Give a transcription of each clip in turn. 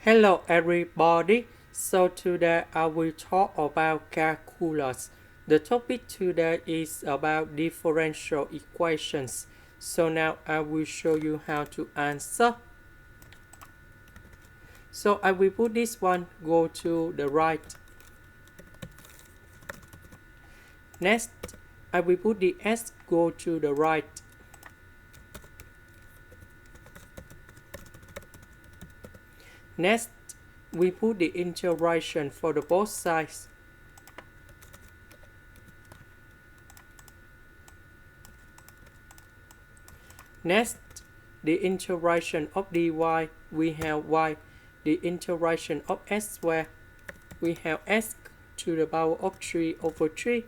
Hello everybody, so today I will talk about calculus. The topic today is about differential equations. So now I will show you how to answer. So I will put this one go to the right. Next, I will put the s go to the right. Next, we put the integration for the both sides. Next, the integration of dy, we have y. The integration of s squared, we have s to the power of 3 over 3.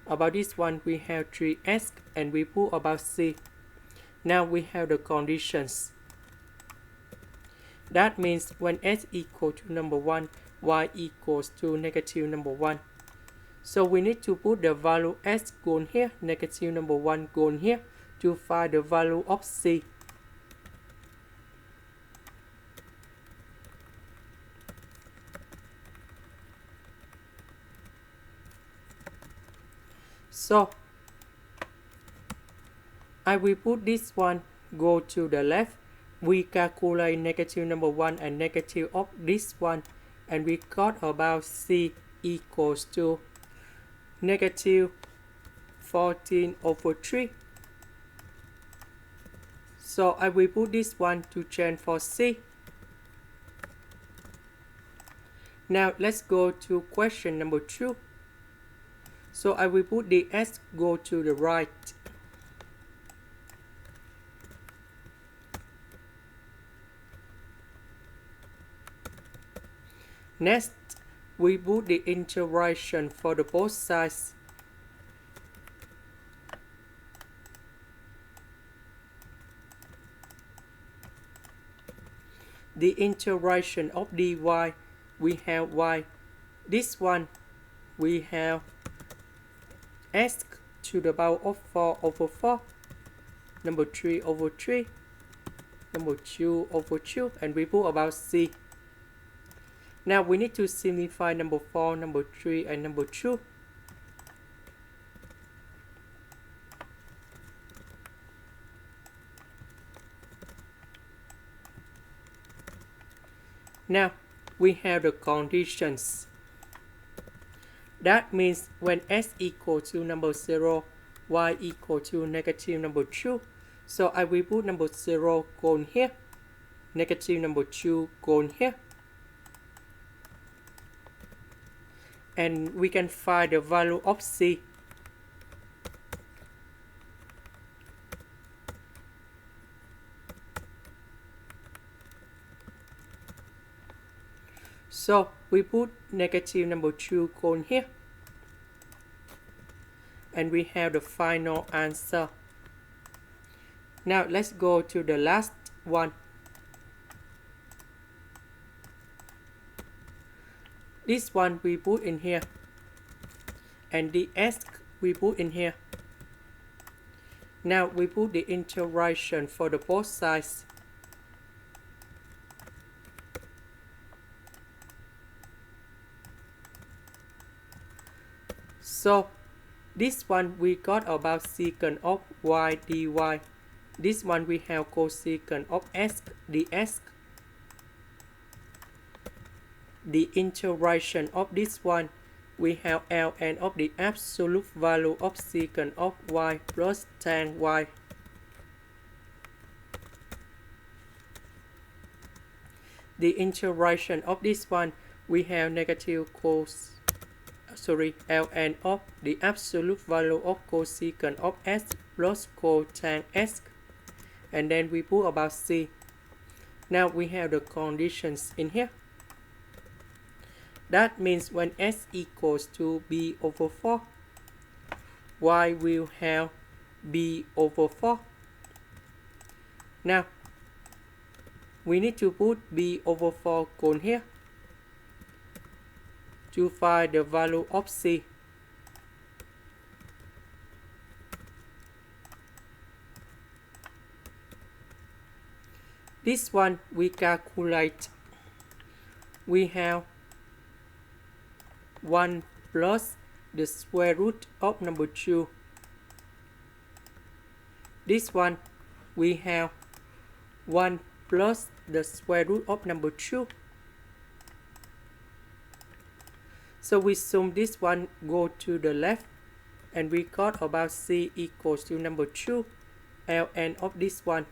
About this one, we have 3s, and we put about c. Now we have the conditions. That means when s equal to number 1, y equals to negative number 1. So we need to put the value s gone here, negative number 1 gone here, to find the value of c. So I will put this one go to the left. We calculate negative number 1 and negative of this one, and we got about c equals to negative 14 over 3. So I will put this one to change for c. Now let's go to question number 2. So I will put the s go to the right. Next, we put the integration for the both sides. The integration of dy, we have y. This one, we have s to the power of 4 over 4, number 3 over 3, number 2 over 2, and we put about c. Now we need to simplify number 4, number 3, and number 2. Now we have the conditions. That means when s equal to number 0, y equal to negative number 2. So I will put number 0 gone here, negative number 2 gone here. And we can find the value of c. So we put negative number 2 gone here, and we have the final answer. Now let's go to the last one. This one we put in here, and the s we put in here. Now we put the integration for the both sides. So this one we got about secant of y dy. This one we have cosecant of s ds. The integration of this one, we have ln of the absolute value of secant of y plus tan y. The integration of this one, we have negative ln of the absolute value of cosecant of s plus cotan s, and then we put about c. Now we have the conditions in here. That means when s equals to b over 4, y will have b over 4. Now we need to put b over 4 gone here to find the value of c. This one we calculate. we have 1 plus the square root of number 2. This one we have 1 plus the square root of number 2. So we sum this one, go to the left, and we got about c equals to number 2, ln of this one.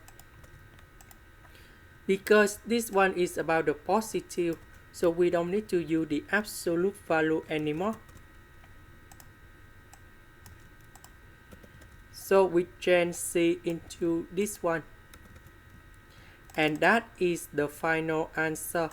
Because this one is about the positive, so we don't need to use the absolute value anymore. So we change c into this one. And that is the final answer.